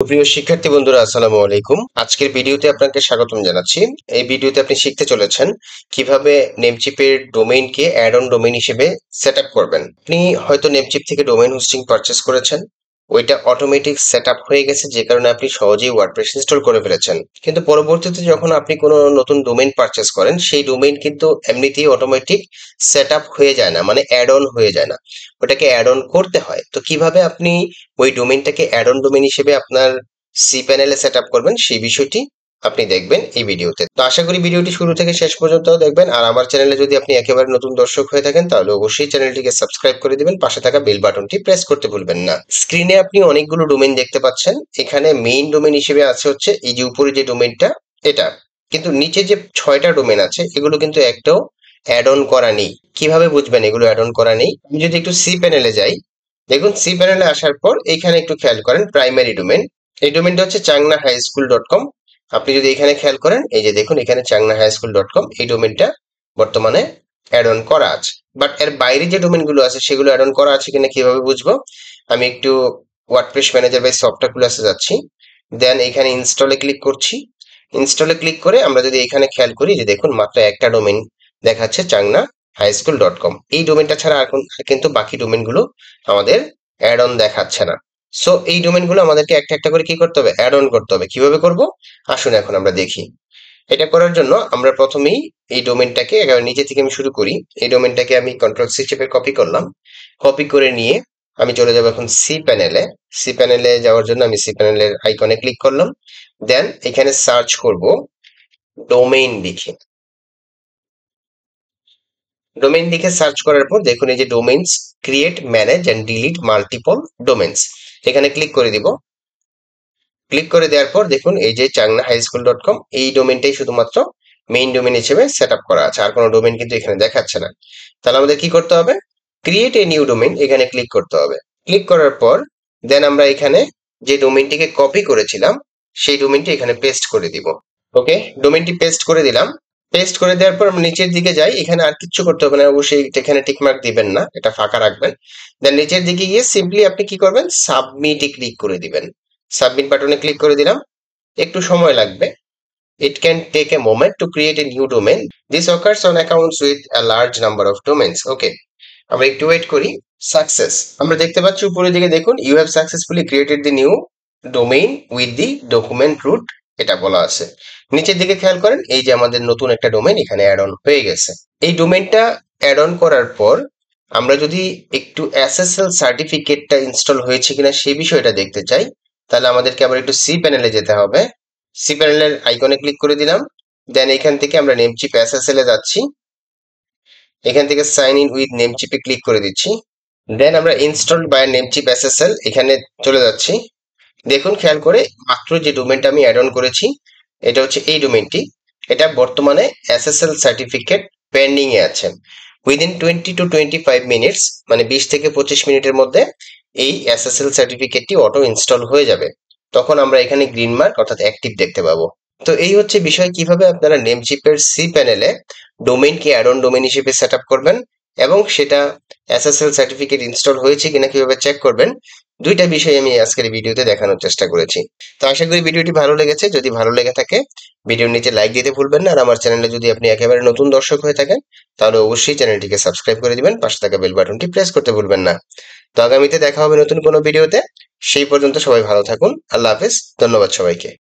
প্রিয় শিক্ষার্থী বন্ধুরা, আসসালামু আলাইকুম। আজকের ভিডিওতে আপনাকে স্বাগতম জানাচ্ছি। এই ভিডিওতে আপনি শিখতে চলেছেন কিভাবে নেমচিপের ডোমেইনকে অ্যাড অন ডোমেইন হিসেবে সেট আপ করবেন। আপনি হয়তো নেমচিপ থেকে ডোমেইন হোস্টিং পারচেস করেছেন, ওইটা অটোমেটিক সেট আপ হয়ে গেছে, যে কারণে আপনি সহজেই ওয়ার্ডপ্রেস ইনস্টল করে ফেলেছেন। কিন্তু পরবর্তীতে যখন আপনি কোনো নতুন ডোমেইন পারচেস করেন, সেই ডোমেইন কিন্তু এমনিতেই অটোমেটিক সেট আপ হয়ে যায় না, মানে অ্যাড অন হয়ে যায় না, ওটাকে অ্যাড অন করতে হয়। তো কিভাবে আপনি ওই ডোমেইনটাকে অ্যাড অন ডোমেইন হিসেবে আপনার সি প্যানেলে সেট আপ করবেন, সেই বিষয়টি আপনি দেখবেন এই ভিডিওতে। তো আশা করি ভিডিওটি শুরু থেকে শেষ পর্যন্ত দেখবেন। আর আমার চ্যানেলে যদি আপনি একেবারে নতুন দর্শক হয়ে থাকেন, তাহলে অবশ্যই চ্যানেলটিকে সাবস্ক্রাইব করে দিবেন, পাশে থাকা বেল বাটনটি প্রেস করতে ভুলবেন না। স্ক্রিনে আপনি অনেকগুলো ডোমেইন দেখতে পাচ্ছেন। এখানে মেইন ডোমেইন হিসেবে আছে হচ্ছে এই যে উপরে যে ডোমেইনটা, এটা। কিন্তু নিচে যে 6টা ডোমেইন আছে, এগুলো কিন্তু একটাও অ্যাড অন করা নেই। কিভাবে বুঝবেন এগুলো অ্যাড অন করা নেই? আমি যদি একটু সি প্যানেলে যাই, দেখুন সি প্যানেলে আসার পর এখানে একটু খেয়াল করেন, প্রাইমারি ডোমেন, এই ডোমেনটা হচ্ছে changnahighschool.com। আপনি যদি এখানে খেয়াল করেন, এই যে দেখুন এখানে changnahighschool.com, এই ডোমেনটা বর্তমানে অ্যাড অন করা আছে। বাট এর বাইরে যে ডোমেন গুলো আছে, সেগুলো অ্যাড অন করা আছে কিনা কিভাবে বুঝবো? আমি একটু ওয়ার্ডপ্রেস ম্যানেজার বাই সফটওয়্যার ক্লাসে যাচ্ছি, দেন এখানে ইনস্টলে ক্লিক করছি। ইনস্টলে ক্লিক করে আমরা যদি এখানে খেয়াল করি, যে দেখুন মাত্র একটা ডোমেন দেখাচ্ছে, changnahighschool.com। এই ডোমেনটা ছাড়া এখন কিন্তু বাকি ডোমেন গুলো আমাদের অ্যাড অন দেখাচ্ছে না। সো এই ডোমেন গুলো আমাদেরকে একটা একটা করে কি করতে হবে? অ্যাড অন করতে হবে। কিভাবে করব? আসুন এখন আমরা দেখি। এটা করার জন্য আমরা প্রথমেই এই ডোমেনটাকে একেবারে নিচে থেকে আমি শুরু করি। এই ডোমেনটাকে আমি কন্ট্রোল সি চেপে কপি করলাম। কপি করে নিয়ে আমি চলে যাব এখন সি প্যানেলে। সি প্যানেলে যাওয়ার জন্য আমি সি প্যানেলের আইকনে ক্লিক করলাম। দেন এখানে সার্চ করব ডোমেইন লিখে। ডোমেইন লিখে সার্চ করার পর দেখুন এই যে domains, create, manage and delete multiple domains, এখানে ক্লিক করে দিব। ক্লিক করে দেওয়ার পর দেখুন এই যে changnahighschool.com, এই ডোমেইনটাই শুধুমাত্র মেইন ডোমেইন হিসেবে সেট আপ করা আছে, আর কোনো ডোমেইন কিন্তু এখানে দেখাচ্ছে না। তাহলে আমাদের কি করতে হবে? ক্রিয়েট এ নিউ ডোমেইন, এখানে ক্লিক করতে হবে। ক্লিক করার পর দেন আমরা এখানে যে ডোমেইনটিকে কপি করেছিলাম, সেই ডোমেইনটি এখানে পেস্ট করে দিব। ওকে, ডোমেইনটি পেস্ট করে দিলাম। পেস্ট করে দেওয়ার পর আমরা নিচের দিকে যাই। এখানে আর কিচ্ছু করতে হবে না, অবশ্যই এখানে টিকমার্ক দিবেন না, এটা ফাঁকা রাখবেন। দেন নিচের দিকে গিয়ে সিম্পলি আপনি কি করবেন? সাবমিটে ক্লিক করে দিবেন। সাবমিট বাটনে ক্লিক করে দিলাম। একটু সময় লাগবে। It can take a moment to create a new domain. This occurs on accounts with a large number of domains. Okay, আমরা একটু ওয়েট করি। সাকসেস, আমরা দেখতে পাচ্ছি উপরের দিকে দেখুন, you have successfully created the new domain with the document root, এটা বলা আছে। নিচের দিকে খেয়াল করেন, এই যে আমাদের নতুন একটা ডোমেইন এখানে অ্যাড অন হয়ে গেছে। এই ডোমেইনটা অ্যাড অন করার পর আমরা যদি একটু এসএসএল সার্টিফিকেটটা ইনস্টল হয়েছে কিনা সেই বিষয়টা দেখতে চাই, তাহলে আমাদেরকে আবার একটু সি প্যানেলে যেতে হবে। সি প্যানেলের আইকনে ক্লিক করে দিলাম। দেন এখান থেকে আমরা নেমচিপ এসএসএল এ যাচ্ছি। এখান থেকে সাইন ইন উইথ নেমচিপে ক্লিক করে দিচ্ছি। দেন আমরা ইনস্টলড বাই নেমচিপ এসএসএল এখানে চলে যাচ্ছি। দেখুন খেয়াল করে, মাত্র যে ডোমেইনটা আমি অ্যাড অন করেছি, এটা হচ্ছে এই ডোমেইনটি। এটা বর্তমানে এসএসএল সার্টিফিকেট পেন্ডিং এ আছে। উইদিন 20 to 25 মিনিটস, মানে 20 থেকে 25 মিনিটের মধ্যে এই এসএসএল সার্টিফিকেটটি অটো ইনস্টল হয়ে যাবে। তখন আমরা এখানে গ্রিন মার্ক অর্থাৎ অ্যাক্টিভ দেখতে পাবো। তো এই হচ্ছে বিষয়, কিভাবে আপনারা নেমচিপের সি প্যানেলে ডোমেইনকে অ্যাড অন ডোমেইন হিসেবে সেট আপ করবেন, এবং সেটা এসএসএল সার্টিফিকেট ইনস্টল হয়েছে কিনা কিভাবে চেক করবেন। দুইটা বিষয় আমি আজকের এই ভিডিওতে দেখানোর চেষ্টা করেছি। তো আশা করি ভিডিওটি ভালো লেগেছে। যদি ভালো লেগে থাকে, ভিডিওর নিচে লাইক দিতে ভুলবেন না। আর আমার চ্যানেলে যদি আপনি একেবারে নতুন দর্শক হয়ে থাকেন, তাহলে অবশ্যই চ্যানেলটিকে সাবস্ক্রাইব করে দিবেন, পাশে থাকা বেল বাটনটি প্রেস করতে ভুলবেন না। তো আগামীতে দেখা হবে নতুন কোনো ভিডিওতে। সেই পর্যন্ত সবাই ভালো থাকুন। আল্লাহ হাফেজ। ধন্যবাদ সবাইকে।